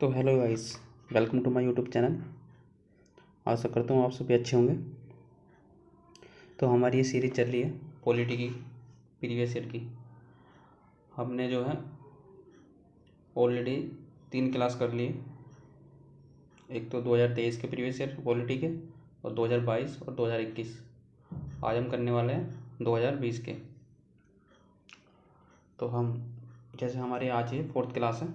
तो hello guys, welcome to my YouTube channel. आशा करता हूँ आप सभी अच्छे होंगे। तो हमारी ये सीरीज़ चल रही है पॉलिटी की, प्रीवियस ईयर की। हमने जो है ऑलरेडी 3 क्लास कर लिए। एक तो 2023 के प्रीवियस ईयर पॉलिटी के, और 2022 और 2021। आज हम करने वाले हैं 2020 के। तो हम जैसे हमारी आज ये 4th क्लास है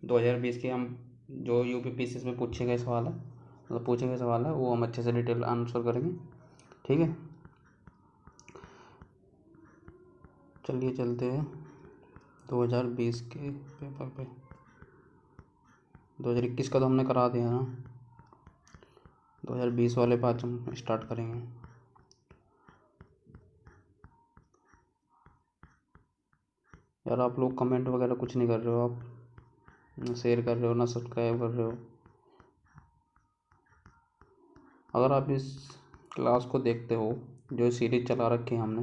2020 की। हम जो यूपीपीसीएस में पूछे गए सवाल है, मतलब पूछे गए सवाल है, वो हम अच्छे से डिटेल आंसर करेंगे। ठीक है, चलिए चलते हैं 2020 के पेपर पे। 2021 का तो हमने करा दिया ना, 2020 वाले पाँच हम स्टार्ट करेंगे। यार आप लोग कमेंट वगैरह कुछ नहीं कर रहे हो, आप ना शेयर कर रहे हो ना सब्सक्राइब कर रहे हो। अगर आप इस क्लास को देखते हो, जो सीरीज चला रखी है हमने,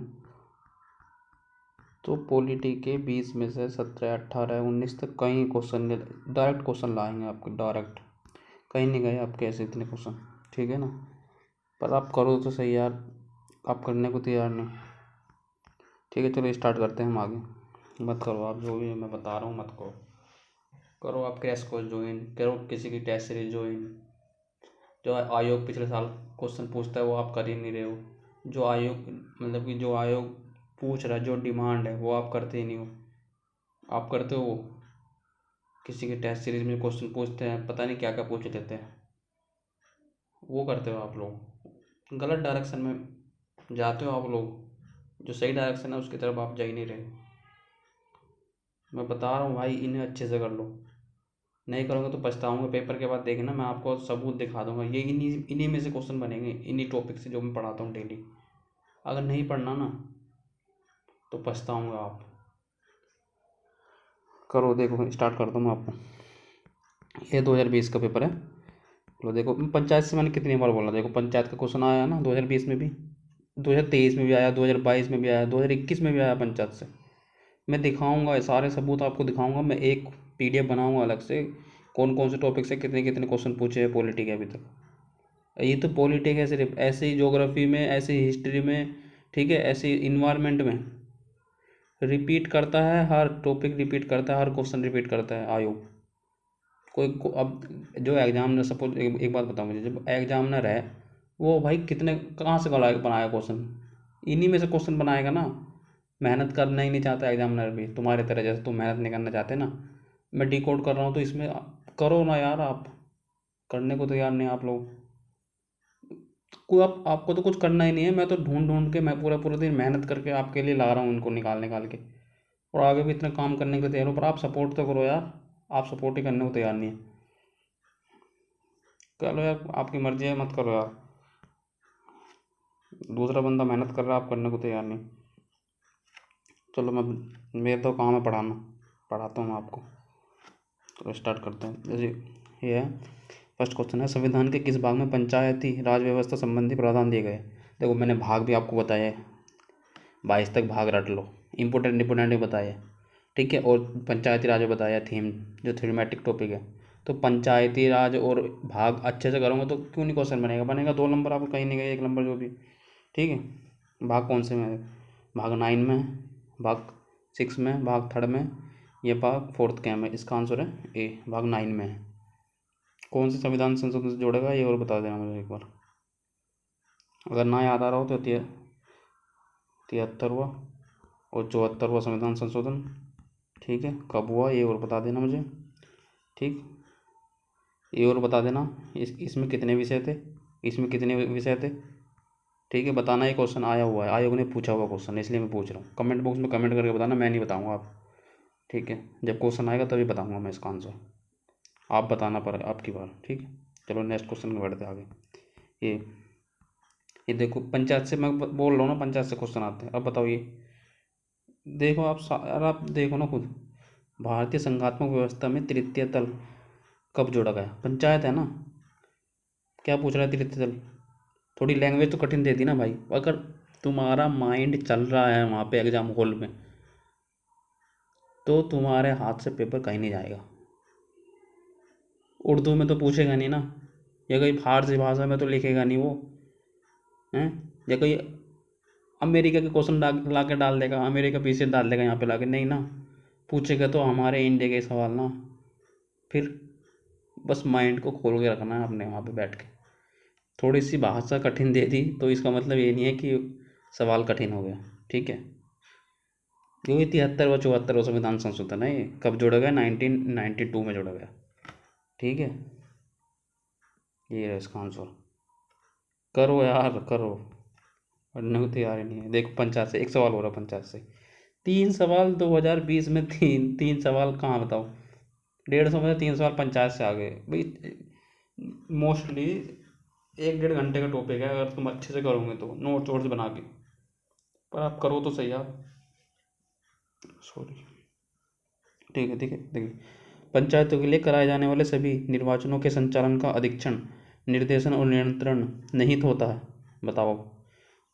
तो पॉलिटी के 20 में से 17, 18, 19 तक कहीं क्वेश्चन डायरेक्ट क्वेश्चन लाएंगे आपके, डायरेक्ट कहीं नहीं गए आपके ऐसे इतने क्वेश्चन। ठीक है ना, पर आप करो तो सही यार, आप करने को तैयार नहीं। ठीक है, चलो स्टार्ट करते हैं हम आगे। मत करो आप, जो भी मैं बता रहा हूँ मत करो। करो आप क्रैश कोर्स ज्वाइन करो, किसी की टेस्ट सीरीज ज्वाइन। जो आयोग पिछले साल क्वेश्चन पूछता है वो आप कर ही नहीं रहे हो। जो आयोग मतलब कि जो आयोग पूछ रहा है, जो डिमांड है वो आप करते ही नहीं हो। आप करते हो किसी की टेस्ट सीरीज में क्वेश्चन पूछते हैं, पता नहीं क्या क्या पूछ लेते हैं, वो करते हो आप लोग। गलत डायरेक्शन में जाते हो आप लोग। जो सही डायरेक्शन है उसकी तरफ आप जा ही नहीं रहे। मैं बता रहा हूँ भाई, इन्हें अच्छे से कर लो। नहीं करोगे तो पछताओगे। पेपर के बाद देखना, मैं आपको सबूत दिखा दूंगा। ये इन्हीं इन्हीं में से क्वेश्चन बनेंगे, इन्हीं टॉपिक से जो मैं पढ़ाता हूँ डेली। अगर नहीं पढ़ना ना तो पछताऊँगा आप। करो, देखो स्टार्ट करता हूँ मैं आपको। ये 2020 का पेपर है। लो देखो, पंचायत से मैंने कितनी बार बोला, देखो पंचायत का क्वेश्चन आया ना 2020 में भी, 2023 में भी आया, 2022 में भी आया, 2021 में भी आया पंचायत से। मैं दिखाऊंगा, ये सारे सबूत आपको दिखाऊंगा। मैं एक पीडीएफ बनाऊंगा अलग से, कौन कौन से टॉपिक से कितने कितने क्वेश्चन पूछे हैं पॉलिटी के अभी तक। ये तो पॉलिटी है सिर्फ, ऐसे ही ज्योग्राफी में, ऐसे ही हिस्ट्री में, ठीक है, ऐसे ही इन्वायरमेंट में रिपीट करता है। हर टॉपिक रिपीट करता है, हर क्वेश्चन रिपीट करता है आयोग। अब जो एग्जामिनर, सपोज एक बात बताऊँ मुझे, जब एग्जामिनर है वो भाई कितने कहाँ से बनाया क्वेश्चन, इन्हीं में से क्वेश्चन बनाएगा ना। मेहनत करना ही नहीं चाहता एग्जामिनर भी, तुम्हारे तरह जैसे तुम मेहनत नहीं करना चाहते ना। मैं डिकोड कर रहा हूँ तो इसमें करो ना यार। आप करने को तैयार नहीं आप लोग। को आप आपको तो कुछ करना ही नहीं है। मैं तो ढूंढ ढूंढ के, मैं पूरा पूरा दिन मेहनत करके आपके लिए ला रहा हूँ इनको, निकाल निकाल के। और आगे भी इतना काम करने के तैयार हो, पर आप सपोर्ट तो करो यार। आप सपोर्ट ही करने को तैयार नहीं है। चलो यार, आपकी मर्जी है, मत करो यार। दूसरा बंदा मेहनत कर रहा है, आप करने को तैयार नहीं। चलो मैं, मेरा तो काम है पढ़ाना, पढ़ाता हूँ मैं आपको। तो स्टार्ट करते हैं। जैसे ये है, फर्स्ट क्वेश्चन है, संविधान के किस भाग में पंचायती राज व्यवस्था संबंधी प्रावधान दिए गए। देखो मैंने भाग भी आपको बताया है, 22 तक भाग रट लो। इम्पोर्टेंट इंपोर्टेंट भी बताया है, ठीक है। और पंचायती राज में बताया थीम, जो थीमेटिक टॉपिक है। तो पंचायती राज और भाग अच्छे से करोगे तो क्यों नहीं क्वेश्चन बनेगा, बनेगा। 2 नंबर आपको कहीं नहीं गए, 1 नंबर जो भी। ठीक है, भाग कौन से में है? भाग 9 में है, भाग 6 में, भाग 3rd में, ये भाग 4th के में। इसका आंसर है ए, भाग 9 में है। कौन से संविधान संशोधन से जोड़ेगा ये और बता देना मुझे एक बार। अगर ना याद आ रहा हो तो 73वां और 74वां संविधान संशोधन, ठीक है, कब हुआ ये और बता देना मुझे। ठीक, ये और बता देना। इसमें कितने विषय थे, इसमें कितने विषय थे, ठीक है, बताना। ये क्वेश्चन आया हुआ है, आयोग ने पूछा हुआ क्वेश्चन, इसलिए मैं पूछ रहा हूँ। कमेंट बॉक्स में कमेंट करके बताना, मैं नहीं बताऊँगा आप। ठीक है, जब क्वेश्चन आएगा तभी बताऊँगा मैं इसका आंसर, आप बताना पर आपकी बार। ठीक है, चलो नेक्स्ट क्वेश्चन में बढ़ते आगे। ये ये देखो, पंचायत से मैं बोल रहा हूँ ना, पंचायत से क्वेश्चन आते हैं। अब बताओ ये, देखो आप यार, आप देखो ना खुद। भारतीय संघात्मक व्यवस्था में तृतीय तल कब जोड़ा गया? पंचायत है ना। क्या पूछ रहा है तृतीय तल? थोड़ी लैंग्वेज तो कठिन दे दी ना भाई। अगर तुम्हारा माइंड चल रहा है वहाँ पे एग्जाम हॉल में, तो तुम्हारे हाथ से पेपर कहीं नहीं जाएगा। उर्दू में तो पूछेगा नहीं ना, या कोई फारसी भाषा में तो लिखेगा नहीं वो हैं, या कोई अमेरिका के क्वेश्चन ला के डाल देगा, अमेरिका पीछे डाल देगा यहाँ पे ला के, नहीं ना। पूछेगा तो हमारे इंडिया के सवाल ना। फिर बस माइंड को खोल के रखना है अपने वहाँ पे बैठ के। थोड़ी सी भाषा कठिन दे दी तो इसका मतलब ये नहीं है कि सवाल कठिन हो गया, ठीक है। क्योंकि 73 व 74 संविधान संशोधन है, ये कब जोड़ा गया? 1992 में जोड़ा गया, ठीक है। ये है इसका आंसर। करो यार करो, पढ़ने को तैयार ही नहीं है। देखो 50 से एक सवाल हो रहा, 50 से 3 सवाल 2020 में, तीन तीन सवाल कहाँ बताओ? 150 में से 3 सवाल 50 से आ गए भाई। मोस्टली 1-1.5 घंटे का टॉपिक है, अगर तुम अच्छे से करोगे तो नोट्स वोट्स बना के। पर आप करो तो सही यार, सॉरी। ठीक है, ठीक है, देखिए। पंचायतों के लिए कराए जाने वाले सभी निर्वाचनों के संचालन का अधीक्षण, निर्देशन और नियंत्रण निहित होता है। बताओ,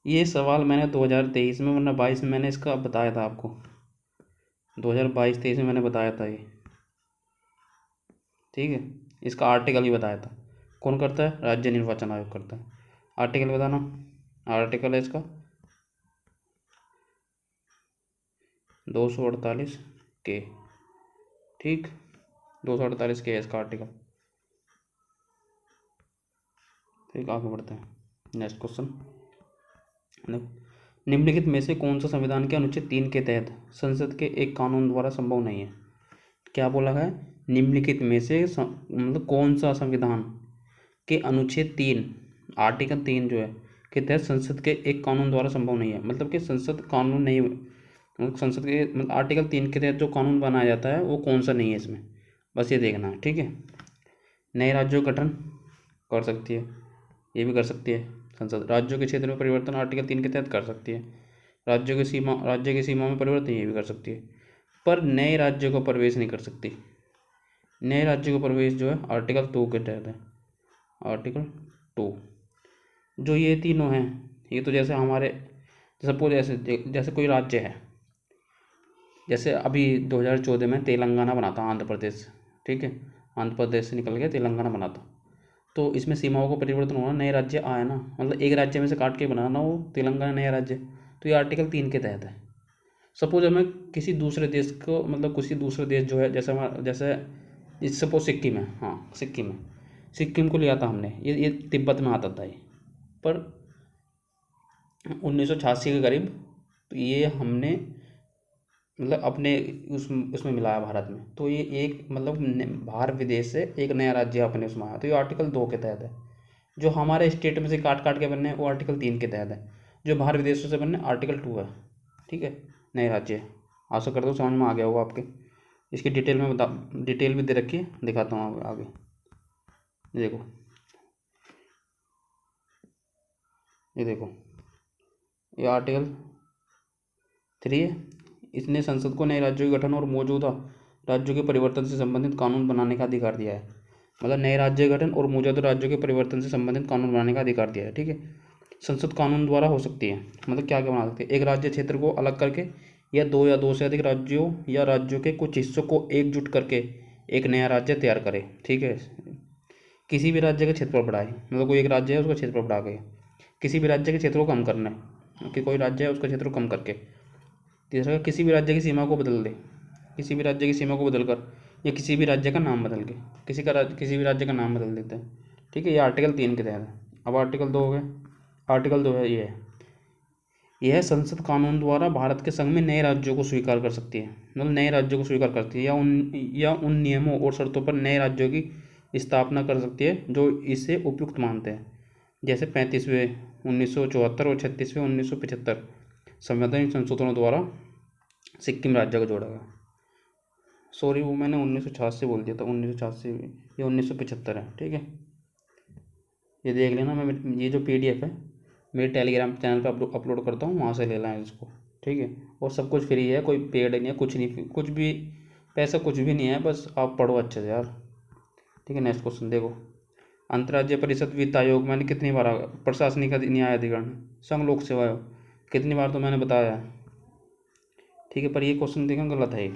ये सवाल मैंने 2023 में, वरना 22 में मैंने इसका बताया था आपको। 2022-23 में मैंने बताया था ये, ठीक है। इसका आर्टिकल ही बताया था। कौन करता है? राज्य निर्वाचन आयोग करता है। आर्टिकल बताना। आर्टिकल है इसका 248 के, ठीक। 248 के है इसका आर्टिकल। ठीक, आगे बढ़ते हैं। Next question. निम्नलिखित में से कौन सा संविधान के अनुच्छेद 3 के तहत संसद के एक कानून द्वारा संभव नहीं है? क्या बोला है? निम्नलिखित में से मतलब कौन सा संविधान के अनुच्छेद 3, आर्टिकल 3 जो है के तहत संसद के एक कानून द्वारा संभव नहीं है। मतलब कि संसद कानून नहीं, मतलब संसद के मतलब आर्टिकल 3 के तहत जो कानून बनाया जाता है वो कौन सा नहीं है इसमें, बस ये देखना है, ठीक है। नए राज्यों का गठन कर सकती है, ये भी कर सकती है संसद। राज्यों के क्षेत्र में परिवर्तन आर्टिकल 3 के तहत कर सकती है। राज्य की सीमा में परिवर्तन ये भी कर सकती है, पर नए राज्यों को प्रवेश नहीं कर सकती। नए राज्यों का प्रवेश जो है आर्टिकल 2 के तहत है। आर्टिकल 2 जो ये तीनों हैं, ये तो जैसे हमारे सपोज जैसे कोई राज्य है, जैसे अभी 2014 में तेलंगाना बना था आंध्र प्रदेश, ठीक है। आंध्र प्रदेश से निकल के तेलंगाना बना था, तो इसमें सीमाओं को परिवर्तन होना, नए राज्य आए ना, मतलब एक राज्य में से काट के बनाना वो तेलंगाना नया राज्य, तो ये आर्टिकल 3 के तहत है। सपोज हमें किसी दूसरे देश को, मतलब किसी दूसरे देश जो है, जैसे हमारा जैसे सपोज सिक्किम है, हाँ सिक्किम है, सिक्किम को लिया था हमने, ये तिब्बत में आता था ये, पर 1986 के करीब, तो ये हमने मतलब अपने उसमें मिलाया भारत में, तो ये एक मतलब बाहर विदेश से एक नया राज्य अपने उसमें आया, तो ये आर्टिकल 2 के तहत है। जो हमारे स्टेट में से काट काट के बनने हैं वो आर्टिकल 3 के तहत है। जो बाहर विदेशों से बनने आर्टिकल 2 है, ठीक है। नए राज्य, आशा करता हूँ समझ में आ गया होगा आपके। इसकी डिटेल में डिटेल भी दे रखी है, दिखाता हूँ आगे। देखो, ये देखो, ये आर्टिकल 3 है। इसने संसद को नए राज्यों के गठन और मौजूदा राज्यों के परिवर्तन से संबंधित कानून बनाने का अधिकार दिया है। मतलब नए राज्य गठन और मौजूदा राज्यों के परिवर्तन से संबंधित कानून बनाने का अधिकार दिया है, ठीक है। संसद कानून द्वारा हो सकती है, मतलब क्या क्या बना सकती है? एक राज्य क्षेत्र को अलग करके, या दो से अधिक राज्यों या राज्यों के कुछ हिस्सों को एकजुट करके एक नया राज्य तैयार करे, ठीक है। किसी भी राज्य का क्षेत्रफल बढ़ाए, मतलब कोई एक राज्य है उसका क्षेत्रफल बढ़ा के, किसी भी राज्य के क्षेत्र को कम करना है कि कोई राज्य है उसका क्षेत्र को कम करके। तीसरा, किसी भी राज्य की सीमा को बदल दे, किसी भी राज्य की सीमा को बदल कर, या किसी भी राज्य का नाम बदल के, किसी भी राज्य का नाम बदल देते हैं, ठीक है। ये आर्टिकल 3 के तहत है। अब आर्टिकल 2 हो गया। आर्टिकल 2 है, ये है, यह संसद कानून द्वारा भारत के संघ में नए राज्यों को स्वीकार कर सकती है, मतलब नए राज्यों को स्वीकार करती है, या उन नियमों और शर्तों पर नए राज्यों की स्थापना कर सकती है जो इसे उपयुक्त मानते हैं। जैसे 35वें 1974 और 36वें 1975 संवैधानिक संशोधनों द्वारा सिक्किम राज्य को जोड़ा गया। सॉरी, वो मैंने 1986 बोल दिया था, 1986, ये 1975 है, ठीक है। ये देख लेना, मैं ये जो PDF है मेरे टेलीग्राम चैनल पे अपलोड करता हूँ, वहाँ से ले लें इसको, ठीक है। और सब कुछ फ्री है, कोई पेड नहीं है, कुछ नहीं, कुछ भी पैसा कुछ भी नहीं है, बस आप पढ़ो अच्छे से यार, ठीक है। नेक्स्ट क्वेश्चन देखो। अंतर्राज्यीय परिषद वित्त आयोग मैंने कितनी बार, प्रशासनिक न्याय अधिकरण, संघ लोक सेवा आयोग, कितनी बार तो मैंने बताया है, ठीक है। पर ये क्वेश्चन देखना गलत है,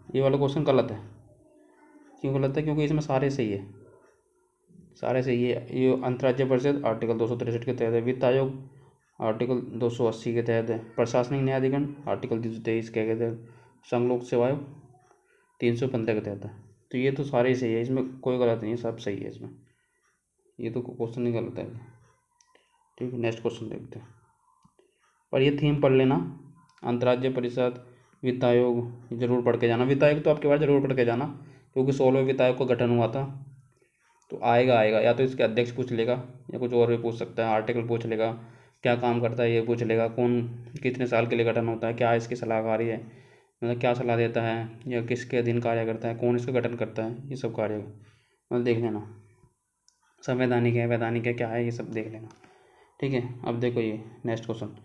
ये वाला क्वेश्चन गलत है। क्यों गलत है? क्योंकि इसमें सारे सही है, सारे सही है। ये अंतर्राज्यीय परिषद आर्टिकल 263 के तहत है, वित्त आयोग आर्टिकल 280 के तहत है, प्रशासनिक न्यायाधिकरण आर्टिकल 323 के तहत, संघ लोक सेवा आयोग 315 के तहत है। तो ये तो सारे ही सही है, इसमें कोई गलत नहीं है, सब सही है इसमें, ये तो क्वेश्चन ही गलत है। ठीक है, नेक्स्ट क्वेश्चन देखते हैं। पर ये थीम पढ़ लेना, अंतर्राज्यीय परिषद, वित्त आयोग जरूर पढ़ के जाना। वित्त आयोग तो आपके बार जरूर पढ़ के जाना, क्योंकि 16वें वित्त आयोग का गठन हुआ था। तो आएगा या तो इसके अध्यक्ष पूछ लेगा, या कुछ और भी पूछ सकता है, आर्टिकल पूछ लेगा, क्या काम करता है ये पूछ लेगा, कौन कितने साल के लिए गठन होता है, क्या इसकी सलाहकारी है, मतलब क्या सलाह देता है, या किसके अधीन कार्य करता है, कौन इसका गठन करता है, ये सब कार्य मतलब देख लेना। संवैधानिक है, वैधानिक है, क्या है, ये सब देख लेना। ठीक है, अब देखो ये नेक्स्ट क्वेश्चन,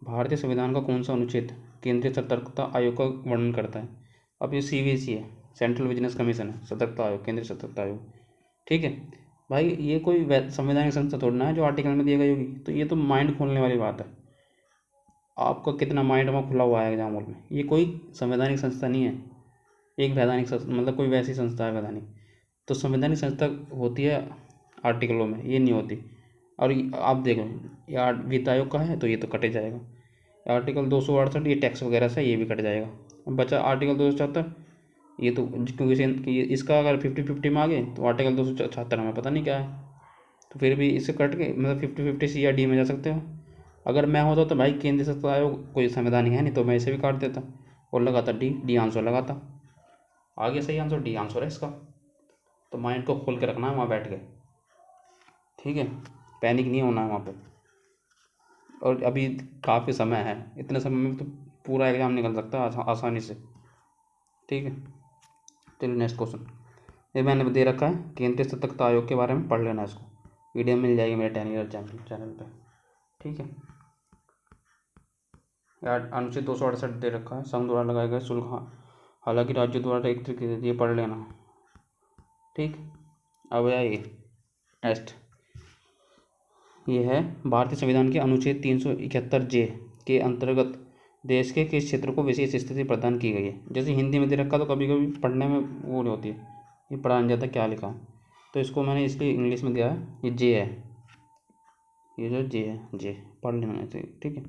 भारतीय संविधान का कौन सा अनुच्छेद केंद्रीय सतर्कता आयोग का वर्णन करता है? अब ये CVC है, सेंट्रल विजिलेंस कमीशन है, सतर्कता आयोग, केंद्रीय सतर्कता आयोग। ठीक है भाई, ये कोई संवैधानिक संस्था थोड़ी ना है जो आर्टिकल में दी गई होगी, तो ये तो माइंड खोलने वाली बात है। आपका कितना माइंड वहाँ खुला हुआ है एग्जाम हॉल में, ये कोई संवैधानिक संस्था नहीं है, एक वैधानिक संस्था, मतलब कोई वैसी संस्था है वैधानिक। तो संवैधानिक संस्था होती है आर्टिकलों में, ये नहीं होती। और आप देखो, ये वित्त आयोग का है तो ये तो कटे जाएगा। आर्टिकल 268 ये टैक्स वगैरह से, ये भी कट जाएगा। अब बचा आर्टिकल 274, ये तो क्योंकि इसका अगर 50-50 में आ गए तो आर्टिकल 276 में पता नहीं क्या है, तो फिर भी इसे कट के मतलब 50-50 C या D में जा सकते हो। अगर मैं होता तो भाई केंद्रीय सत्ता आयोग कोई संवैधानिक है नहीं, तो मैं इसे भी काट देता और लगाता डी आंसर लगाता। आगे सही आंसर डी आंसर है इसका। तो माइंड को खोल के रखना है वहाँ बैठ के, ठीक है, पैनिक नहीं होना है वहाँ पे। और अभी काफ़ी समय है, इतने समय में तो पूरा एग्ज़ाम निकल सकता है आसानी से। ठीक है, चलिए नेक्स्ट क्वेश्चन, ये मैंने दे रखा है, केंद्रीय सतर्कता आयोग के बारे में पढ़ लेना इसको, वीडियो मिल जाएगी मेरे टेलीग्राम चैनल पे। ठीक है यार, अनुच्छेद 268 दे रखा है, संघ द्वारा लगाए गए शुल्क, हालांकि राज्यों द्वारा एक तरीके से, ये पढ़ लेना। ठीक, अब आइए नेक्स्ट, ये है भारतीय संविधान के अनुच्छेद 371J के अंतर्गत देश के किस क्षेत्र को विशेष स्थिति प्रदान की गई है? जैसे हिंदी में दे रखा तो कभी कभी पढ़ने में वो नहीं होती है, ये पढ़ा नहीं जाता क्या लिखा है, तो इसको मैंने इसलिए इंग्लिश में दिया है, ये J है, ये जो J है, J पढ़ लेना ऐसे। ठीक है,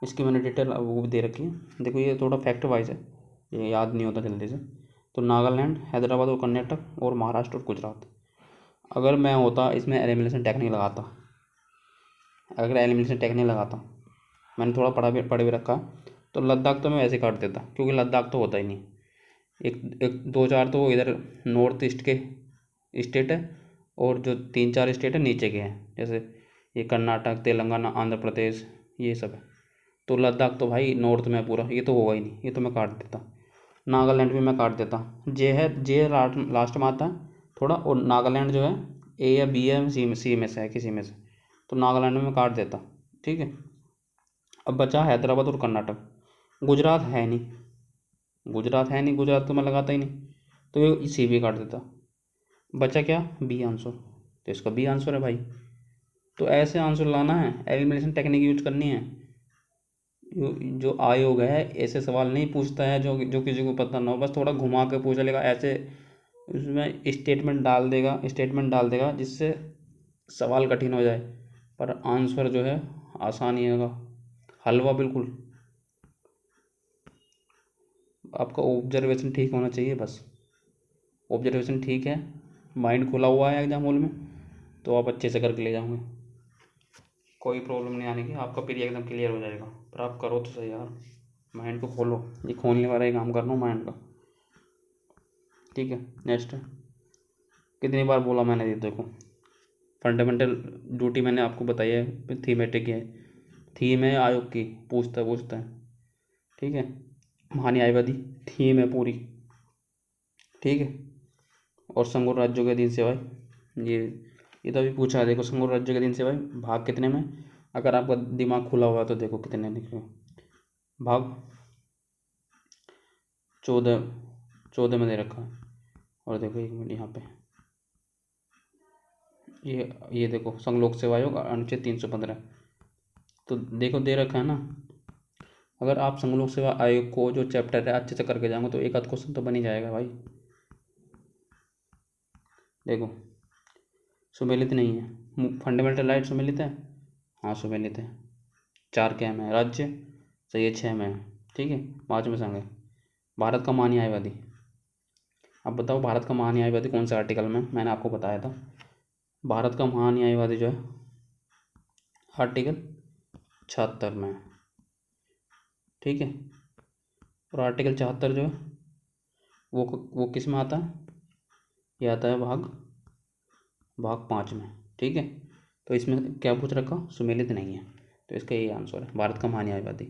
इसकी मैंने डिटेल वो भी दे रखी है, देखो ये थोड़ा फैक्ट वाइज है, ये याद नहीं होता जल्दी से। तो नागालैंड, हैदराबाद और कर्नाटक और महाराष्ट्र और गुजरात। अगर मैं होता इसमें एलिमिनेशन टेक्निक लगाता, अगर एलिमिनेशन टेक्निक लगाता, मैंने थोड़ा पढ़ भी रखा, तो लद्दाख तो मैं वैसे काट देता, क्योंकि लद्दाख तो होता ही नहीं। एक एक दो चार तो इधर नॉर्थ ईस्ट के स्टेट है, और जो 3-4 स्टेट है नीचे के हैं, जैसे ये कर्नाटक, तेलंगाना, आंध्र प्रदेश, ये सब है। तो लद्दाख तो भाई नॉर्थ में पूरा, ये तो होगा ही नहीं, ये तो मैं काट देता। नागालैंड भी मैं काट देता, जे लास्ट में आता है थोड़ा, और नागालैंड जो है A या B है, सी में से है, किसी में से, तो नागालैंड में मैं काट देता। ठीक है, अब बचा हैदराबाद और कर्नाटक, गुजरात है नहीं, गुजरात है नहीं, गुजरात तो मैं लगाता ही नहीं, तो ये सी भी काट देता। बचा क्या, बी आंसर, तो इसका बी आंसर है भाई। तो ऐसे आंसर लाना है, एलिमिनेशन टेक्निक यूज करनी है। जो आयोग है ऐसे सवाल नहीं पूछता है जो जो किसी को पता ना हो, बस थोड़ा घुमा के पूछ लेगा ऐसे, उसमें स्टेटमेंट डाल देगा जिससे सवाल कठिन हो जाए, पर आंसर जो है आसान ही होगा, हलवा बिल्कुल। आपका ऑब्जर्वेशन ठीक होना चाहिए बस, ऑब्जर्वेशन ठीक है, माइंड खुला हुआ है एग्जाम हॉल में, तो आप अच्छे से करके ले जाओगे, कोई प्रॉब्लम नहीं आने की, आपका प्री एग्जाम क्लियर हो जाएगा। पर आप करो तो सही यार, माइंड को खोलो, ये खोलने वाला ही काम करना माइंड का। ठीक है, नेक्स्ट, कितनी बार बोला मैंने, ये देखो फंडामेंटल ड्यूटी मैंने आपको बताई है, थीमेटिक है, थीम है आयोग की, पूछता है। ठीक है, महान्यायवादी थीम है पूरी। ठीक है, और संघ और राज्यों के अधीन सेवाएं, ये तो अभी पूछा है, देखो संघ और राज्यों के अधीन सेवाएं भाग कितने में, अगर आपका दिमाग खुला हुआ है तो देखो कितने निकले, भाग 14 में दे रखा है। और देखो एक मिनट यहाँ पे, ये देखो संघ लोक सेवा आयोग अनुच्छेद 315, तो देखो दे रखा है ना, अगर आप संघ लोक सेवा आयोग को जो चैप्टर है अच्छे से करके जाओगे तो एक आध क्वेश्चन तो बन ही जाएगा भाई। देखो सुमेलित नहीं है, फंडामेंटल राइट सुमेलित है, हाँ सुमेलित है। 4 क्या में राज्य, सही है। 6 में है, ठीक है। 5 में संघ है। भारत का महान्यायवादी, अब बताओ भारत का महान्यायवादी कौन से आर्टिकल में? मैंने आपको बताया था भारत का महान्यायवादी जो है आर्टिकल 76 में है, ठीक है। और आर्टिकल 74 जो है वो किस में आता है? ये आता है भाग 5 में, ठीक है। तो इसमें क्या पूछ रखा? सुमेलित नहीं है, तो इसका यही आंसर है भारत का महान्यायवादी।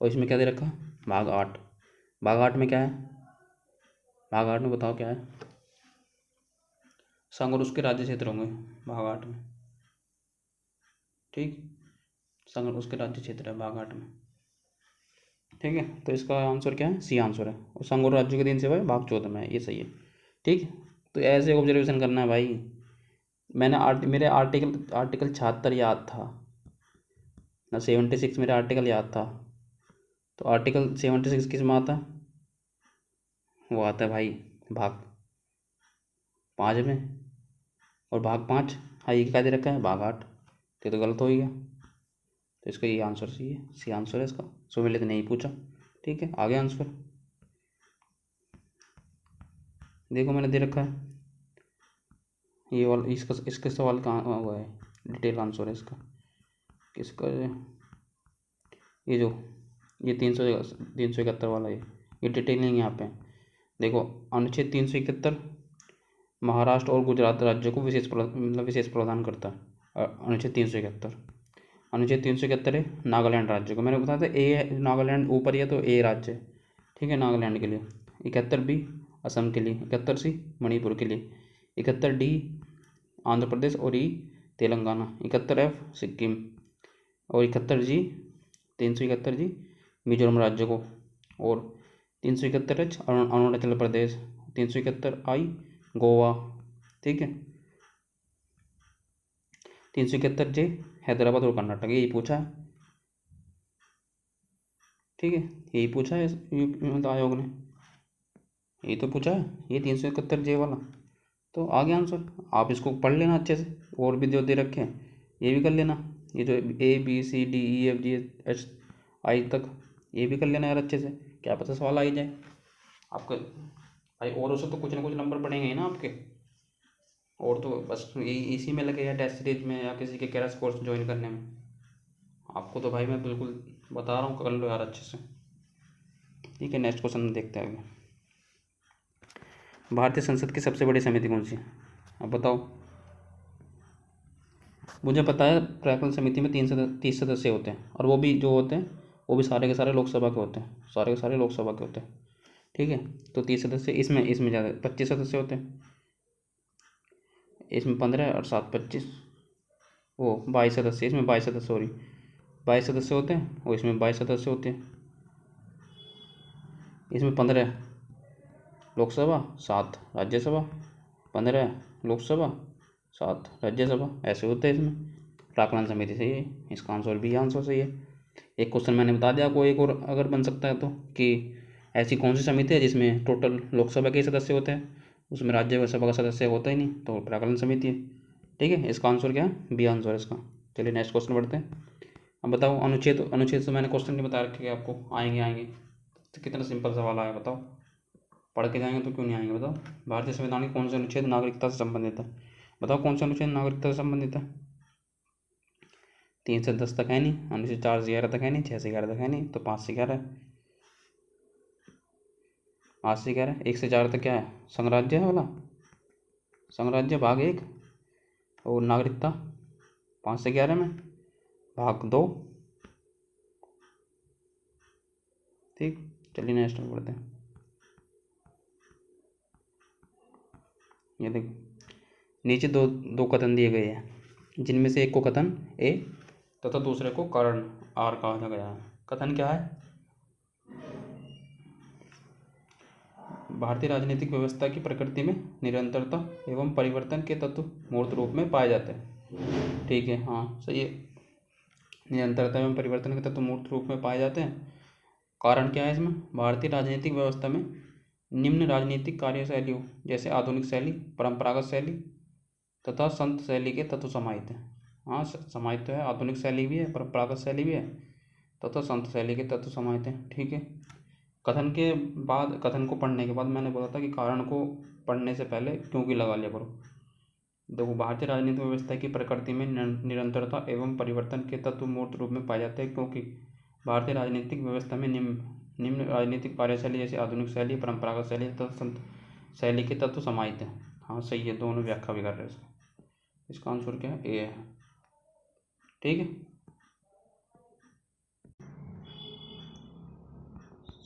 और इसमें क्या दे रखा? भाग 8। भाग 8 में क्या है? भाग 8 में बताओ क्या है? संघ और उसके राज्य क्षेत्र होंगे भाग 8 में, ठीक। संघ और उसके राज्य क्षेत्र है भाग 8 में, ठीक है। तो इसका आंसर क्या है? सी आंसर है। और संघ और राज्यों के दिन सेवा है भाग 14 में है, ये सही है, ठीक है। तो ऐसे ऑब्जर्वेशन करना है भाई। मैंने मेरे आर्टिकल 76 याद था ना, 76 मेरा आर्टिकल याद था। तो आर्टिकल 76 किस में आता है? वो आता है भाई भाग 5 में। और भाग 5, हाँ ये क्या दे रखा है? भाग 8। तो गलत हो गया, तो इसका ये आंसर सी आंसर है इसका। सुमेलित नहीं पूछा, ठीक है। आगे आंसर देखो मैंने दे रखा है ये वाला, इसका सवाल कहाँ हुआ है? डिटेल आंसर है इसका। किसका? ये जो ये 371 वाला, ये डिटेल नहीं है यहाँ पे। देखो अनुच्छेद 371 महाराष्ट्र और गुजरात राज्यों को विशेष प्रावधान करता है। अनुच्छेद 371, अनुच्छेद 371 है नागालैंड राज्य को। मैंने बताया था ए, नागालैंड ऊपर ही है तो ए राज्य है, ठीक है, नागालैंड के लिए। 71 बी असम के लिए, 71 सी मणिपुर के लिए, 71 डी आंध्र प्रदेश और ई तेलंगाना, 71 एफ सिक्किम और 71 जी 371 जी मिजोरम राज्य को, और 371 एच अरुणाचल प्रदेश, 371 आई गोवा, ठीक है। 371 जे हैदराबाद और कर्नाटक, यही पूछा है, ठीक है। यही पूछा है आयोग ने, यही तो पूछा है ये 371 जे वाला। तो आगे आंसर आप इसको पढ़ लेना अच्छे से, और भी जो दे रखे हैं ये भी कर लेना। ये जो ABCDEFGH आई तक ये भी कर लेना यार अच्छे से, क्या पता सवाल आ ही जाए आपका भाई। और से तो कुछ ना कुछ नंबर पड़ेंगे ही ना आपके, और तो बस इसी में लगे या टेस्ट सीरीज में या किसी के क्रैश कोर्स ज्वाइन करने में। आपको तो भाई मैं बिल्कुल बता रहा हूँ, कर लो यार अच्छे से, ठीक है। नेक्स्ट क्वेश्चन देखते हैं आगे। भारतीय संसद की सबसे बड़ी समिति कौन सी है? अब बताओ। मुझे पता है प्राक्कलन समिति में 30 सदस्य होते हैं, और वो भी जो होते हैं वो भी सारे के सारे लोकसभा के होते हैं, सारे के सारे लोकसभा के होते हैं, ठीक है। तो 30 सदस्य, इसमें ज़्यादा 25 सदस्य होते हैं, इसमें 15 और 7 25, वो 22 सदस्य, इसमें 22 सदस्य, सॉरी 22 सदस्य होते हैं, और इसमें 22 सदस्य होते हैं। इसमें 15 लोकसभा 7 राज्यसभा, 15 लोकसभा 7 राज्यसभा, ऐसे होते हैं इसमें। प्राक्कलन समिति सही है, इसका आंसर भी आंसर सही है। एक क्वेश्चन मैंने बता दिया आपको, एक और अगर बन सकता है तो, कि ऐसी कौन सी समिति है जिसमें टोटल लोकसभा के सदस्य होते हैं, उसमें राज्यसभा का सदस्य होता ही नहीं, तो प्राक्कलन समिति है, ठीक है। इसका आंसर क्या है? बी आंसर है इसका। चलिए नेक्स्ट क्वेश्चन बढ़ते हैं। अब बताओ अनुच्छेद से मैंने क्वेश्चन नहीं बता रखे आपको, आएंगे तो कितना सिंपल सवाल आया बताओ, पढ़ के जाएंगे तो क्यों नहीं आएंगे बताओ। भारतीय संविधान के कौन से अनुच्छेद नागरिकता से संबंधित है? बताओ कौन सा अनुच्छेद नागरिकता से संबंधित है? 3 से 10 तक है नहीं, अनुच्छेद 4 से 11 तक है नहीं, 6 से 11 तक है नहीं, तो 5 से 11 है, 5 से 11, 1 से 4 तक क्या है? संघराज्य है वाला, संघराज्य भाग 1, और नागरिकता 5 से 11 में भाग 2, ठीक। चलिए नेक्स्ट में बढ़ते हैं। ये देखो नीचे दो कथन दिए गए हैं, जिनमें से एक को कथन ए तथा दूसरे को कारण आर कहा गया है। कथन क्या है? भारतीय राजनीतिक व्यवस्था की प्रकृति में निरंतरता एवं परिवर्तन के तत्व मूर्त रूप में पाए जाते हैं, ठीक है, हाँ सही है। निरंतरता एवं परिवर्तन के तत्व मूर्त रूप में पाए जाते हैं, कारण क्या है इसमें? भारतीय राजनीतिक व्यवस्था में निम्न राजनीतिक कार्यशैलियों जैसे आधुनिक शैली, परंपरागत शैली तथा संत शैली के तत्व समाहित हैं। हाँ, समाहित तो है, आधुनिक शैली भी है, परंपरागत शैली भी है तथा संत शैली के तत्व समाहित हैं। ठीक है। कथन को पढ़ने के बाद मैंने बोला था कि कारण को पढ़ने से पहले क्योंकि लगा लिया करो। देखो, भारतीय राजनीतिक व्यवस्था की प्रकृति में निरंतरता एवं परिवर्तन के तत्व मूर्त रूप में पाए जाते हैं, क्योंकि भारतीय राजनीतिक व्यवस्था में निम्न राजनीतिक कार्यशैली जैसे आधुनिक शैली, परंपरागत शैली तथा संत शैली के तत्व समाहित हैं। हाँ सही है, दोनों व्याख्या भी कर रहे हैं इसका आंसर क्या है? ए है। ठीक है।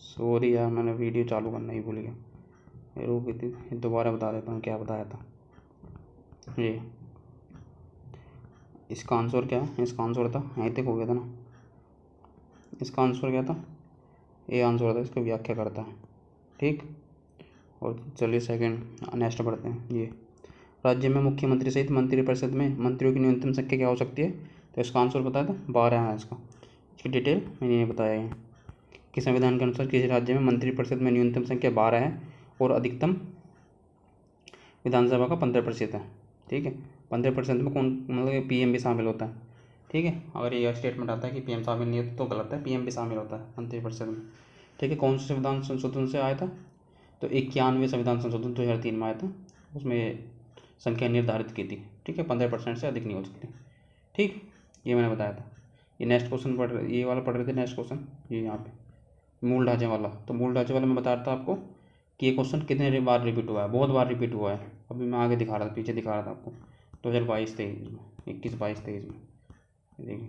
सॉरी यार, मैंने वीडियो चालू करना ही भूल गया, रुक गई थी। दोबारा बता देता हूँ क्या बताया था। ये इसका आंसर क्या है? इसका आंसर था, यहीं तक हो गया था ना। इसका आंसर क्या था? ये आंसर था, इसको व्याख्या करता है। ठीक। और चलिए सेकंड नेक्स्ट पढ़ते हैं। ये राज्य में मुख्यमंत्री सहित मंत्रिपरिषद में मंत्रियों की न्यूनतम संख्या क्या हो सकती है? तो इसका आंसर बताया था 12 है। इसकी डिटेल मैंने ये बताया है कि संविधान के अनुसार किसी राज्य में मंत्रिपरिषद में न्यूनतम संख्या 12 है और अधिकतम विधानसभा का 15% है। ठीक है। 15% में कौन, मतलब PM भी शामिल होता है। ठीक है। अगर ये स्टेटमेंट आता है कि PM शामिल नहीं होता तो गलत है, PM भी शामिल होता है मंत्रिपरिषद में। ठीक है। कौन से संविधान संशोधन से आया था? तो 91वें संविधान संशोधन 2003 में आया था। उसमें संख्या निर्धारित की थी। ठीक है। 15% से अधिक नहीं हो सकती। ठीक, ये मैंने बताया था। ये नेक्स्ट क्वेश्चन ये वाला पढ़ रहे थे। नेक्स्ट क्वेश्चन ये यहाँ पे मूल ढांचे वाला। तो मूल ढांचे वाला मैं बता रहा था आपको कि ये क्वेश्चन कितने बार रिपीट हुआ है। बहुत बार रिपीट हुआ है। अभी मैं आगे दिखा रहा था, पीछे दिखा रहा था आपको 2022-23 में, 21-22-23 में। देखिए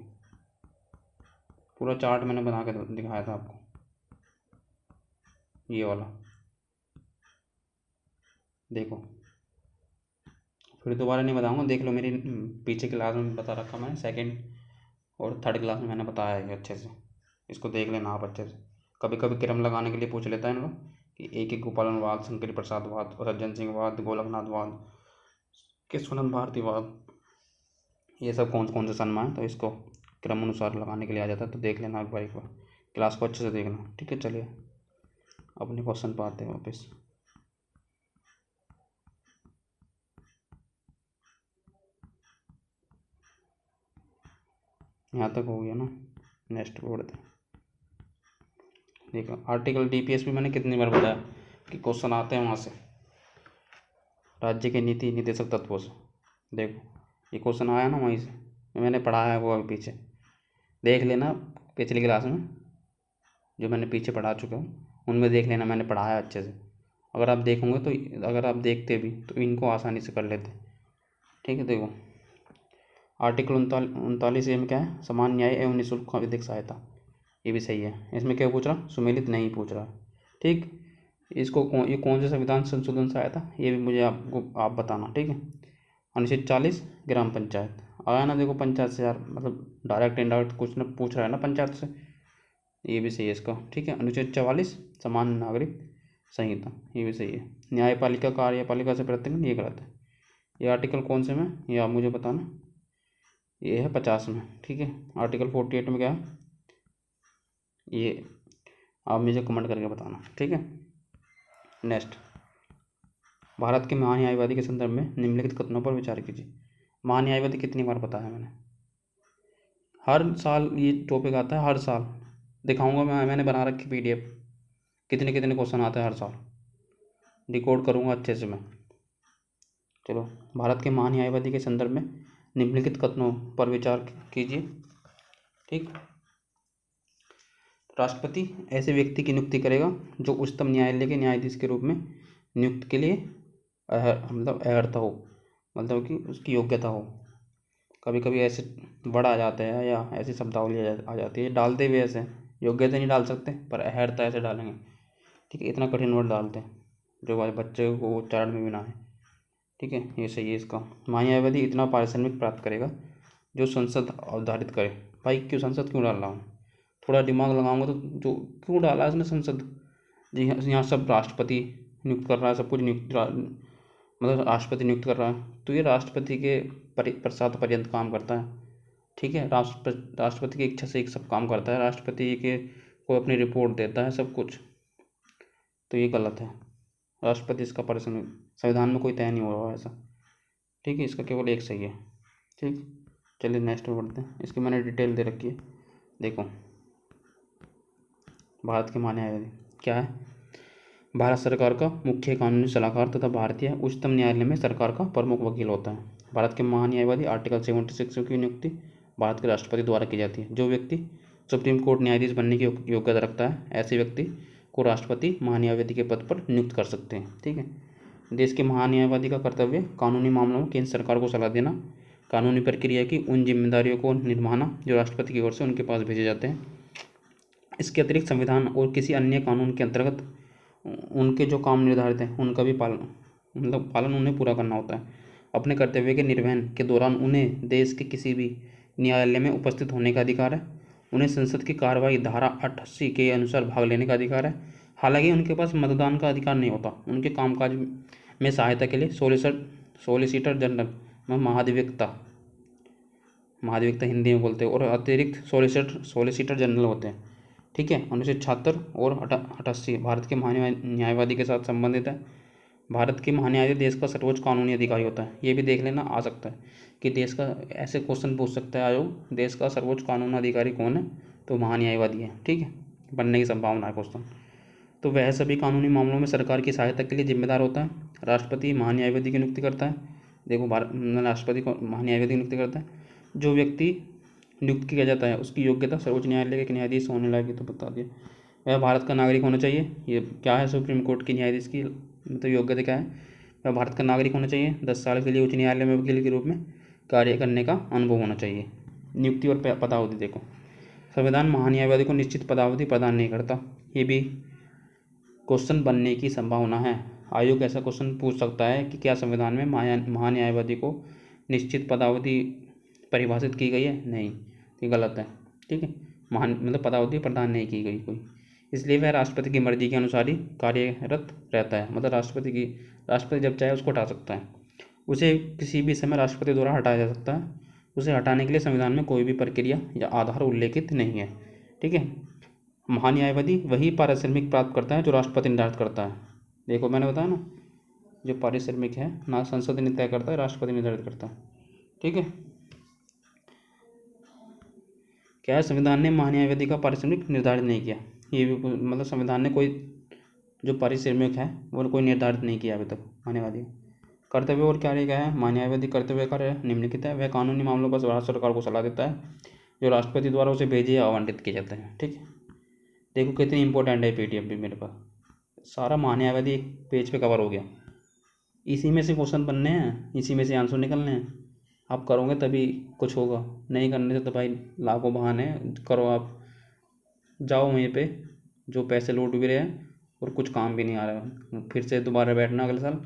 पूरा चार्ट मैंने बना के दिखाया था आपको, ये वाला देखो। फिर दोबारा नहीं बताऊंगा, देख लो मेरी पीछे क्लास में बता रखा मैंने, सेकंड और थर्ड क्लास में मैंने बताया है अच्छे से। इसको देख लेना आप अच्छे से। कभी कभी क्रम लगाने के लिए पूछ लेता है इन लोग कि A.K. गोपालनवाद, शंकर प्रसाद वाद, सज्जन सिंह वाद, गोलकनाथ वाद, केशवानंद भारती वाद, ये सब कौन कौन से सन में है, तो इसको क्रम अनुसार लगाने के लिए आ जाता है। तो देख लेना एक बार क्लास को अच्छे से देखना। ठीक है। चलिए अपने क्वेश्चन पर आते हैं वापस। यहाँ तक हो गया ना, नेक्स्ट पढ़ते हैं। देखो आर्टिकल DPS भी मैंने कितनी बार बताया कि क्वेश्चन आते हैं वहाँ से, राज्य के नीति निदेशक तत्वों से। देखो ये क्वेश्चन आया ना वहीं से, मैंने पढ़ाया है वो अभी पीछे देख लेना। पिछली क्लास में जो मैंने पीछे पढ़ा चुका हूँ उनमें देख लेना, मैंने पढ़ाया अच्छे से। अगर आप देखोगे तो, अगर आप देखते भी तो इनको आसानी से कर लेते। ठीक है। देखो आर्टिकल 39A में क्या है? समान न्याय एवं निःशुल्क विधिक सहायता। ये भी सही है। इसमें क्या पूछ रहा? सुमेलित नहीं पूछ रहा। ठीक। ये कौन से संविधान संशोधन से आया था, ये भी मुझे आप बताना। ठीक है। अनुच्छेद 40 ग्राम पंचायत आया ना। देखो पंचायत से यार, मतलब डायरेक्ट इनडायरेक्ट कुछ न पूछ रहा है ना पंचायत से, ये भी सही है इसका। ठीक है। अनुच्छेद 44 समान नागरिक संहिता, ये भी सही है। न्यायपालिका कार्यपालिका से प्रतिनिधि, ये गलत है। ये आर्टिकल कौन से में, ये आप मुझे बताना। ये है 50 में। ठीक है। आर्टिकल 48 में क्या है, ये आप मुझे कमेंट करके बताना। ठीक है। नेक्स्ट, भारत के महान्यायवादी के संदर्भ में निम्नलिखित कथनों पर विचार कीजिए। महान्यायवादी कितनी बार बताया मैंने? हर साल ये टॉपिक आता है, हर साल दिखाऊंगा मैंने बना रखी PDF, कितने कितने क्वेश्चन आते हैं हर साल, रिकॉर्ड करूंगा अच्छे से मैं। चलो, भारत के महान्यायवादी के संदर्भ में निम्नलिखित कथनों पर विचार कीजिए। ठीक। राष्ट्रपति ऐसे व्यक्ति की नियुक्ति करेगा जो उच्चतम न्यायालय के न्यायाधीश के रूप में नियुक्त के लिए मतलब अर्हता हो, मतलब कि उसकी योग्यता हो। कभी कभी ऐसे वर्ड आ जाते हैं या ऐसी शब्दावली आ जाती है, डालते भी ऐसे, योग्यता नहीं डाल सकते पर अर्हता ऐसे डालेंगे। ठीक है। इतना कठिन वर्ड डालते हैं जो बच्चे को उच्चारण में भी ना है। ठीक है। ये सही है इसका। महान्यायवादी इतना पारिश्रमिक प्राप्त करेगा जो संसद अवधारित करे। भाई क्यों संसद क्यों डाल रहा हूँ? थोड़ा दिमाग लगाऊंगा तो, जो क्यों डाला इसने संसद? जी यहाँ सब राष्ट्रपति नियुक्त कर रहा है, सब कुछ मतलब राष्ट्रपति नियुक्त कर रहा है, तो ये राष्ट्रपति के प्रसाद पर्यंत काम करता है। ठीक है। राष्ट्रपति की इच्छा से एक सब काम करता है। राष्ट्रपति के कोई अपनी रिपोर्ट देता है सब कुछ, तो ये गलत है। राष्ट्रपति इसका पर्सन संविधान में कोई तय नहीं हो रहा है ऐसा, ठीक है। इसका केवल एक सही है, ठीक। चलिए नेक्स्ट में बढ़ते हैं। इसकी मैंने डिटेल दे रखी है, देखो। भारत के न्यायाधीश क्या है? भारत सरकार का मुख्य कानूनी सलाहकार तथा भारतीय उच्चतम न्यायालय में सरकार का प्रमुख वकील होता है। भारत के महान्यायवादी आर्टिकल 76 की नियुक्ति भारत के राष्ट्रपति द्वारा की जाती है। जो व्यक्ति सुप्रीम कोर्ट न्यायाधीश बनने की योग्यता रखता है, ऐसे व्यक्ति को राष्ट्रपति महान्यायवादी के पद पर नियुक्त कर सकते हैं, ठीक है। देश के महान्यायवादी का कर्तव्य कानूनी मामलों में केंद्र सरकार को सलाह देना, कानूनी प्रक्रिया की उन जिम्मेदारियों को निभाना जो राष्ट्रपति की ओर से उनके पास भेजे जाते हैं। इसके अतिरिक्त संविधान और किसी अन्य कानून के अंतर्गत उनके जो काम निर्धारित हैं उनका भी पालन उन्हें पूरा करना होता है। अपने कर्तव्य के निर्वहन के दौरान उन्हें देश के किसी भी न्यायालय में उपस्थित होने का अधिकार है। उन्हें संसद की कार्यवाही धारा 88 के अनुसार भाग लेने का अधिकार है। हालांकि उनके पास मतदान का अधिकार नहीं होता। उनके कामकाज में सहायता के लिए सोलिसिटर जनरल महाधिवक्ता हिंदी में बोलते हैं, और अतिरिक्त सोलिसिटर जनरल होते हैं, ठीक है। 1976 और 88 भारत के महान्यायवादी के साथ संबंधित है। भारत के महान्यायाधीश देश का सर्वोच्च कानूनी अधिकारी होता है। ये भी देख लेना आ सकता है कि देश का, ऐसे क्वेश्चन पूछ सकता है आयोग, देश का सर्वोच्च कानूनी अधिकारी कौन है? तो महान्यायवादी है, ठीक है। बनने की संभावना है क्वेश्चन। तो वह सभी कानूनी मामलों में सरकार की सहायता के लिए जिम्मेदार होता है। राष्ट्रपति महान्यायवादी की नियुक्ति करता है। देखो, राष्ट्रपति को महान्यायवादी की नियुक्ति करता है। जो व्यक्ति नियुक्त किया जाता है उसकी योग्यता सर्वोच्च न्यायालय के न्यायाधीश होने लायक, तो बता दिया। वह भारत का नागरिक होना चाहिए। ये क्या है? सुप्रीम कोर्ट के न्यायाधीश की मतलब योग्यता क्या है? वह भारत का नागरिक होना चाहिए। 10 साल के लिए उच्च न्यायालय में वकील के रूप में कार्य करने का अनुभव होना चाहिए। नियुक्ति और पदावधि देखो, संविधान महान्यायवादी को निश्चित पदावधि प्रदान नहीं करता। ये भी क्वेश्चन बनने की संभावना है। आयोग ऐसा क्वेश्चन पूछ सकता है कि क्या संविधान में महान्यायवादी को निश्चित पदावधि परिभाषित की गई है? नहीं, ये गलत है, ठीक है। मतलब पदावधि प्रदान नहीं की गई कोई, इसलिए वह राष्ट्रपति की मर्जी के अनुसार ही कार्यरत रहता है। मतलब राष्ट्रपति जब चाहे उसको हटा सकता है। उसे किसी भी समय राष्ट्रपति द्वारा हटाया जा सकता है। उसे हटाने के लिए संविधान में कोई भी प्रक्रिया या आधार उल्लेखित नहीं है, ठीक है। महान्यायवादी वही पारिश्रमिक प्राप्त करता है जो राष्ट्रपति निर्धारित करता है। देखो, मैंने बताया ना, जो पारिश्रमिक है ना संसद ने तय करता है, राष्ट्रपति निर्धारित करता है, ठीक है। क्या है? संविधान ने महान्यायवादी का पारिश्रमिक निर्धारित नहीं किया। ये भी मतलब संविधान ने कोई जो पारिश्रमिक है वो कोई निर्धारित नहीं किया अभी तक महान्यायवादी। कर्तव्य और क्या रहेगा है? महान्यायवादी कर्तव्य कार्य निम्नलिखित है। वह कानूनी मामलों पर भारत सरकार को सलाह देता है जो राष्ट्रपति द्वारा उसे भेजे या आवंटित किए जाते हैं, ठीक है। देखो कितनी इंपॉर्टेंट है PDF भी मेरे पास, सारा महान्यायवादी एक पेज पे कवर हो गया। इसी में से क्वेश्चन बनने हैं, इसी में से आंसर निकलने हैं। आप करोगे तभी कुछ होगा, नहीं करने से तो भाई लाखों बहाने करो। आप जाओ वहीं पे जो पैसे लूट भी रहे हैं और कुछ काम भी नहीं आ रहा है, फिर से दोबारा बैठना अगले साल,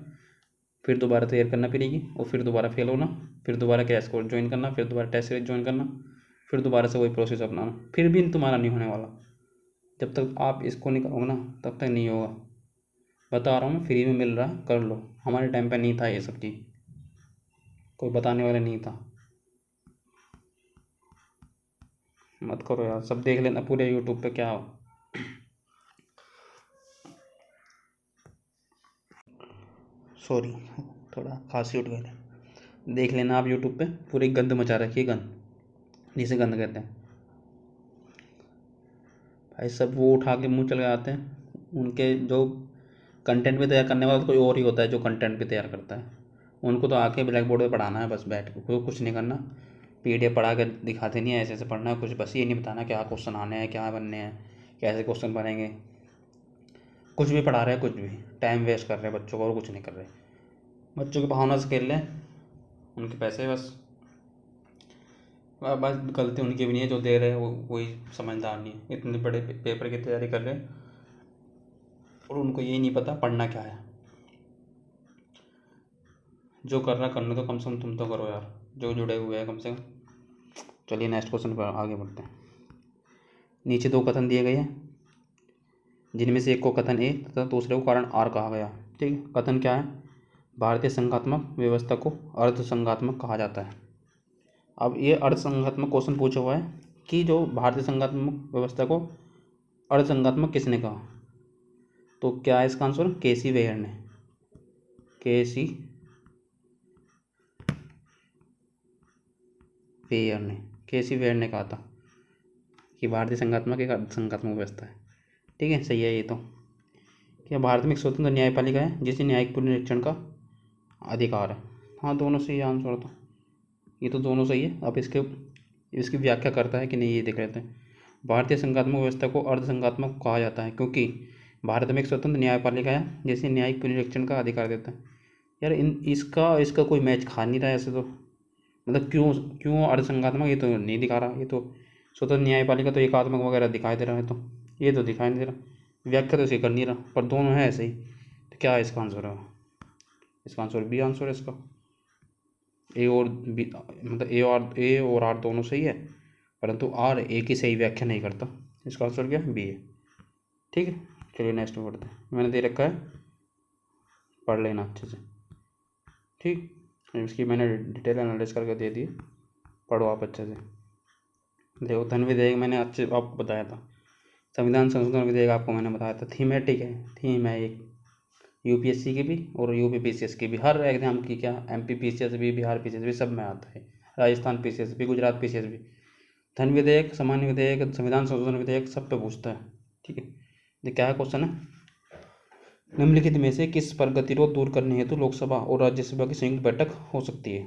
फिर दोबारा तैयार करना पड़ेगी, और फिर दोबारा फेल होना, फिर दोबारा क्रैश कोर्स ज्वाइन करना, फिर दोबारा टेस्ट सीरीज ज्वाइन करना, फिर दोबारा से वही प्रोसेस अपनाना, फिर भी तुम्हारा नहीं होने वाला। जब तक आप इसको नहीं करोगे ना तब तक नहीं होगा। बता रहा हूँ, फ्री में मिल रहा है, कर लो। हमारे टाइम पे नहीं था ये सब चीज़, कोई बताने वाला नहीं था। मत करो यार, सब देख लेना पूरे यूट्यूब पे क्या हो। सॉरी, थोड़ा खांसी उठ गई थी। देख लेना आप यूट्यूब पे, पूरी गंद मचा रखी है, गंद जिसे गंद कहते हैं भाई। सब वो उठा के मुँह चले आते हैं। उनके जो कंटेंट भी तैयार करने वाला तो कोई और ही होता है जो कंटेंट भी तैयार करता है। उनको तो आके ब्लैक बोर्ड पे पढ़ाना है बस, बैठ के कोई कुछ नहीं करना। PDF पढ़ा कर दिखाते नहीं है ऐसे ऐसे पढ़ना है कुछ, बस ये नहीं बताना क्या क्वेश्चन आने हैं, क्या बनने हैं, कैसे क्वेश्चन बनेंगे। कुछ भी पढ़ा रहे हैं, कुछ भी टाइम वेस्ट कर रहे हैं बच्चों को, और कुछ नहीं कर रहे। बच्चों की भावना से खेल लें, उनके पैसे बस गलती उनकी भी नहीं है, जो दे रहे हैं वो वही समझदार नहीं है। इतने बड़े पेपर की तैयारी कर रहे हैं और उनको यही नहीं पता पढ़ना क्या है। जो कर रहा करने तो कम से कम तुम तो करो यार, जो जुड़े हुए हैं कम से कम। चलिए नेक्स्ट क्वेश्चन पर आगे बढ़ते हैं। नीचे 2 कथन दिए गए हैं, जिनमें से एक को कथन A तथा दूसरे को कारण R कहा गया, ठीक है। कथन क्या है? भारतीय संघात्मक व्यवस्था को अर्ध संघात्मक कहा जाता है। अब ये अर्ध संघात्मक क्वेश्चन पूछा हुआ है कि जो भारतीय संघात्मक व्यवस्था को अर्धसंघात्मक किसने कहा? तो क्या है इसका आंसर? केसी वेयर ने। केसी वेयर ने केसी वेयर ने कहा था कि भारतीय संघात्मक एक अर्धसंघात्मक व्यवस्था है। ठीक है, सही है ये तो। क्या भारत में एक स्वतंत्र न्यायपालिका है जिसे न्यायिक पुनरीक्षण का अधिकार है? हाँ, दोनों सही आंसर था। ये तो दोनों सही है। अब इसकी व्याख्या करता है कि नहीं, ये देख लेते हैं। भारतीय संघात्मक व्यवस्था को अर्धसंघात्मक कहा जाता है क्योंकि भारत में एक स्वतंत्र न्यायपालिका है जिसे न्यायिक पुनरीक्षण का अधिकार देता है। यार इसका कोई मैच खा नहीं रहा है ऐसे तो। मतलब क्यों क्यों अर्धसंघात्मक, ये तो नहीं दिखा रहा। ये तो स्वतंत्र न्यायपालिका तो एकात्मक वगैरह दिखाई दे रहा है, तो ये तो दिखाई नहीं दे रहा। व्याख्या तो इसे कर नहीं रहा, पर दोनों है ऐसे ही। तो क्या है इसका आंसर? है इसका आंसर बी आंसर है इसका। ए और बी, मतलब ए और आर दोनों सही है, परंतु आर ए की सही व्याख्या नहीं करता। इसका आंसर क्या है? बी है। ठीक है, चलिए नेक्स्ट में पढ़ते हैं। मैंने दे रखा है, पढ़ लेना अच्छे से। ठीक, इसकी मैंने डिटेल एनालिस करके दे दी, पढ़ो आप अच्छे से। देखो, धन विधेयक मैंने अच्छे आपको बताया था। संविधान संशोधन विधेयक आपको मैंने बताया था। थीमेटिक है, थीम है एक, यूपीएससी की भी और यूपी पीसीएस की भी, हर एग्जाम की। क्या एमपी पीसीएस भी, बिहार पीसीएस भी, सब में आता है। राजस्थान पीसीएस भी, गुजरात पीसीएस भी। धन विधेयक, सामान्य विधेयक, संविधान संशोधन विधेयक सब पे पूछता है। ठीक है, ये क्या है क्वेश्चन है? निम्नलिखित में से किस पर गतिरोध दूर करने हेतु लोकसभा और राज्यसभा की संयुक्त बैठक हो सकती है?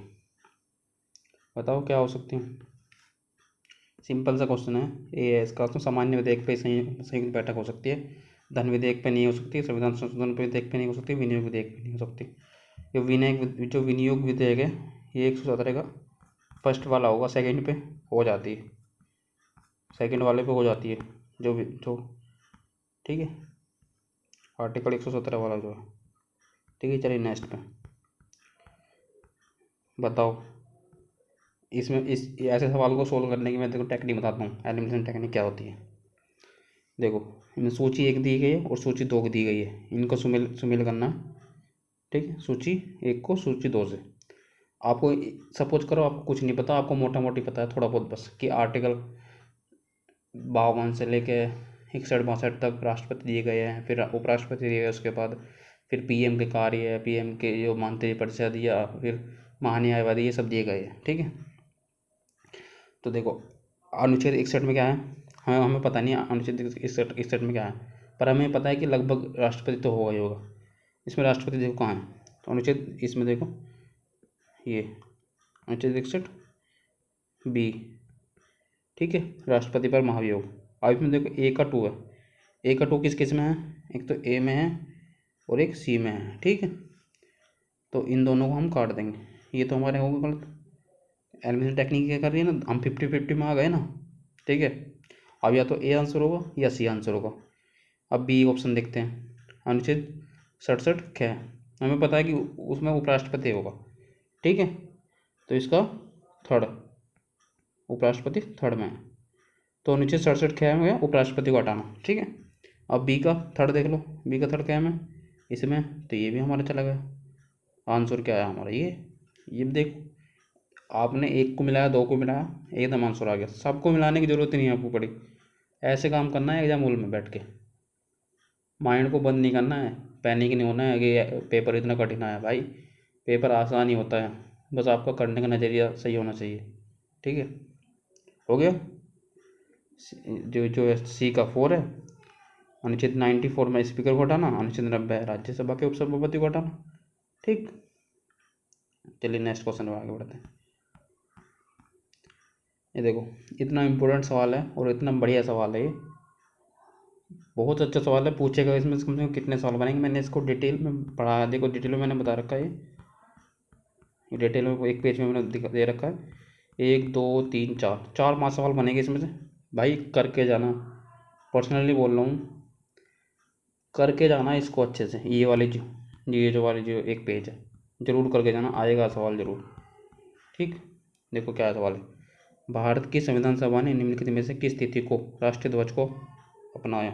बताओ क्या हो सकती है। सिंपल सा क्वेश्चन है। ए है इसका तो, सामान्य विधेयक पे संयुक्त बैठक हो सकती है, धन विधेयक पे नहीं हो सकती, संविधान संशोधन विधेयक पे नहीं हो सकती, विनियोग विधेयक पे नहीं हो सकती। जो विनियोग विधेयक है, ये 117 का फर्स्ट वाला होगा, सेकंड पे हो जाती है, सेकंड वाले पे हो जाती है जो ठीक है, आर्टिकल 117 वाला जो है। ठीक है, चलिए नेक्स्ट पे बताओ। इसमें इस ऐसे सवाल को सोल्व करने की मैं देखो टेक्निक बताता हूँ। एलिमिनेशन टेक्निक क्या होती है? देखो, इनमें सूची 1 दी गई है और सूची 2 दी गई है, इनको सुमेल करना है। ठीक है, सूची 1 को सूची 2 से। आपको सपोज करो आपको कुछ नहीं पता, आपको मोटा मोटी पता है थोड़ा बहुत बस, कि आर्टिकल 52 से लेके 61-62 तक राष्ट्रपति दिए गए हैं, फिर उपराष्ट्रपति दिए गए, उसके बाद फिर पीएम के कार्य है, पीएम के जो मंत्री परिषद या फिर महान्यायवादी, ये सब दिए गए हैं। ठीक है, तो देखो अनुच्छेद 61 में क्या है, हमें पता नहीं है अनुच्छेद 61 में क्या है, पर हमें पता है कि लगभग राष्ट्रपति तो होगा ही होगा। इसमें राष्ट्रपति देखो कहाँ है, तो अनुच्छेद इसमें देखो, ये अनुच्छेद 61 बी। ठीक है, राष्ट्रपति पर महाभियोग। अब इसमें देखो ए का 2 है, ए का 2 किस किस में है? एक तो ए में है और एक सी में है। ठीक है, तो इन दोनों को हम काट देंगे, ये तो हमारे होगा गलत। एलिमिनेशन टेक्निक क्या कर रही है ना, हम 50-50 में आ गए ना। ठीक है, अब या तो ए आंसर होगा या सी आंसर होगा। अब बी ऑप्शन देखते हैं, अनुच्छेद 67 ख, हमें पता है कि उसमें उपराष्ट्रपति होगा। ठीक है, तो इसका थर्ड, उपराष्ट्रपति थर्ड में है, तो अनुच्छेद 67 ख में गया उपराष्ट्रपति को हटाना। ठीक है, अब बी का थर्ड देख लो, बी का थर्ड क्या है इसमें, तो ये भी हमारा चला गया। आंसर क्या है हमारा? ये देखो, आपने 1 को मिलाया, 2 को मिलाया, एकदम आंसर आ गया। सबको मिलाने की जरूरत ही नहीं आपको पड़ी। ऐसे काम करना है एग्जाम हॉल में बैठ के, माइंड को बंद नहीं करना है, पैनिक नहीं होना है कि पेपर इतना कठिन आया। भाई पेपर आसान ही होता है, बस आपका करने का नज़रिया सही होना चाहिए। ठीक है, हो गया। जो सी का 4 है, अनुच्छेद 94 में स्पीकर को हटाना, अनुच्छेद 90 राज्यसभा के उपसभापति को हटाना। ठीक, चलिए नेक्स्ट क्वेश्चन में आगे बढ़ते हैं। ये देखो, इतना इम्पोर्टेंट सवाल है और इतना बढ़िया सवाल है, ये बहुत अच्छा सवाल है। पूछेगा इसमें कम से कम कितने सवाल बनेंगे, मैंने इसको डिटेल में पढ़ा, देखो डिटेल में मैंने बता रखा है। ये डिटेल में एक पेज में मैंने दे रखा है, 1 2 3 4 5 सवाल बनेंगे इसमें से। भाई करके जाना, पर्सनली बोल रहा हूँ, करके जाना इसको अच्छे से। ये वाली जो एक पेज है, जरूर करके जाना, आएगा सवाल जरूर। ठीक, देखो क्या सवाल है। भारत की संविधान सभा ने निम्नलिखित में से किस तिथि को राष्ट्रीय ध्वज को अपनाया?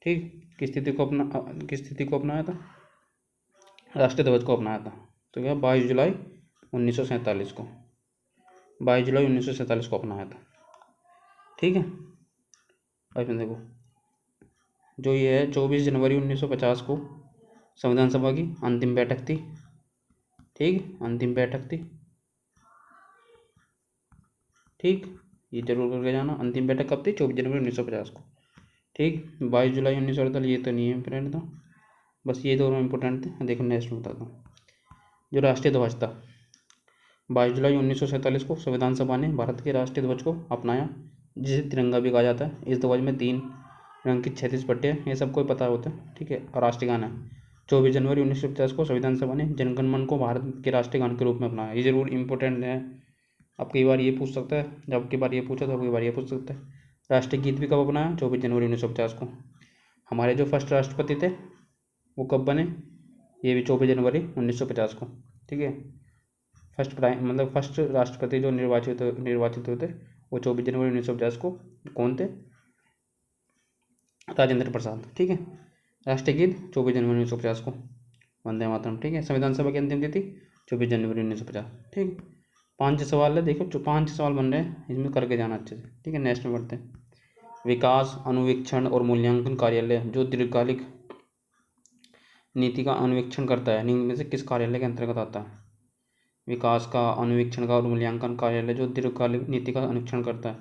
ठीक, किस तिथि को अपनाया था? राष्ट्रीय ध्वज को अपनाया था, तो क्या 22 जुलाई 1947 को, 22 जुलाई 1947 को अपनाया था। ठीक है, अब इसमें देखो, जो ये है 24 जनवरी 1950 को संविधान सभा की अंतिम बैठक थी, ठीक, अंतिम बैठक थी, ठीक, ये जरूर करके जाना। अंतिम बैठक कब थी? 24 जनवरी 1950 को, ठीक। 22 जुलाई 1948, ये तो नहीं है इम्पोर्टेंट था, बस ये दोनों इम्पोर्टेंट थे। देखो नेक्स्ट में बताता हूँ। जो राष्ट्रीय ध्वज था, 22 जुलाई 1947 को संविधान सभा ने भारत के राष्ट्रीय ध्वज को अपनाया, जिसे तिरंगा भी कहा जाता है। इस ध्वज में 3 रंग की 36 पट्टियाँ, ये सबको पता होता है, ठीक है। और राष्ट्रीय गान है, 24 जनवरी 1950 को संविधान सभा ने जनगण मन को भारत के राष्ट्रीय गान के रूप में अपनाया। ये जरूर इंपॉर्टेंट है, अब कई बार ये पूछ सकता है, जब की बार ये पूछा तो अब की बार ये पूछ सकता है। राष्ट्रीय गीत भी कब अपनाया? 24 जनवरी 1950 को। हमारे जो फर्स्ट राष्ट्रपति थे वो कब बने? ये भी 24 जनवरी 1950 को, ठीक है। फर्स्ट प्राइम मतलब फर्स्ट राष्ट्रपति जो निर्वाचित हुए थे वो 24 जनवरी 1950 को कौन थे? राजेंद्र प्रसाद, ठीक है। राष्ट्रीय गीत 24 जनवरी 1950 को, वंदे मातरम, ठीक है। संविधान सभा की अंतिम तिथि 24 जनवरी 1950, ठीक। 5 सवाल है, देखो जो 5 सवाल बन रहे हैं इसमें करके जाना अच्छे से, ठीक है। नेक्स्ट में बढ़ते हैं। विकास अनुवीक्षण और मूल्यांकन कार्यालय जो दीर्घकालिक नीति का अनुवीक्षण करता है, निम्न में से किस कार्यालय के अंतर्गत आता है? विकास का, अनुवीक्षण का और मूल्यांकन कार्यालय जो दीर्घकालिक नीति का अनुवीक्षण करता है,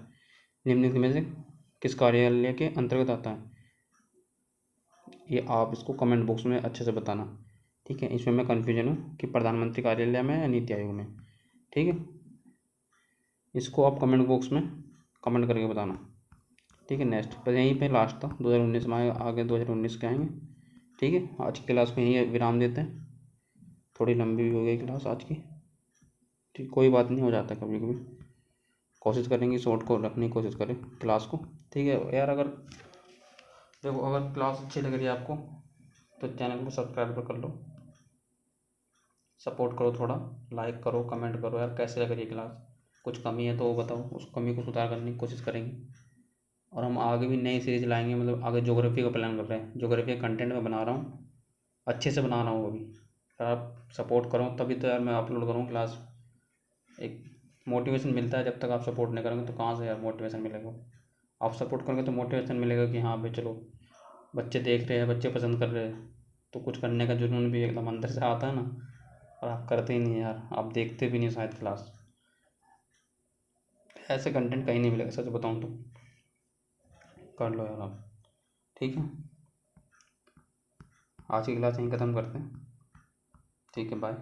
निम्नलिखित में से किस कार्यालय के अंतर्गत आता है? ये आप इसको कमेंट बॉक्स में अच्छे से बताना, ठीक है। इसमें मैं कन्फ्यूजन हूँ कि प्रधानमंत्री कार्यालय में या नीति आयोग में, ठीक है। इसको आप कमेंट बॉक्स में कमेंट करके बताना, ठीक है। नेक्स्ट बस यहीं पे लास्ट था, 2019 में आगे 2019 के आएंगे, ठीक है। आज की क्लास को यहीं विराम देते हैं, थोड़ी लंबी भी हो गई क्लास आज की, ठीक, कोई बात नहीं, हो जाता है कभी कभी। कोशिश करेंगे शॉर्ट को रखने की कोशिश करें क्लास को, ठीक है यार। अगर देखो, अगर क्लास अच्छी लग रही है आपको तो चैनल को सब्सक्राइब कर लो, सपोर्ट करो, थोड़ा लाइक करो, कमेंट करो यार, कैसे लग रही है क्लास। कुछ कमी है तो वो बताओ, उस कमी को सुधार करने की कोशिश करेंगे। और हम आगे भी नई सीरीज लाएंगे, मतलब आगे ज्योग्राफी का प्लान कर रहे हैं, ज्योग्राफी का कंटेंट मैं बना रहा हूँ, अच्छे से बना रहा हूँ अभी। अगर आप सपोर्ट करो तभी तो यार मैं अपलोड करूँ क्लास, एक मोटिवेशन मिलता है। जब तक आप सपोर्ट नहीं करोगे तो कहाँ से यार मोटिवेशन मिलेगा? आप सपोर्ट करोगे तो मोटिवेशन मिलेगा कि हाँ भाई चलो, बच्चे देख रहे हैं, बच्चे पसंद कर रहे हैं, तो कुछ करने का जुनून भी एकदम अंदर से आता है ना। और आप करते ही नहीं यार, आप देखते भी नहीं शायद क्लास, ऐसे कंटेंट कहीं नहीं मिलेगा सच बताऊँ तो। कर लो यार आप, ठीक है। आज की क्लास यहीं ख़त्म करते हैं, ठीक है, बाय।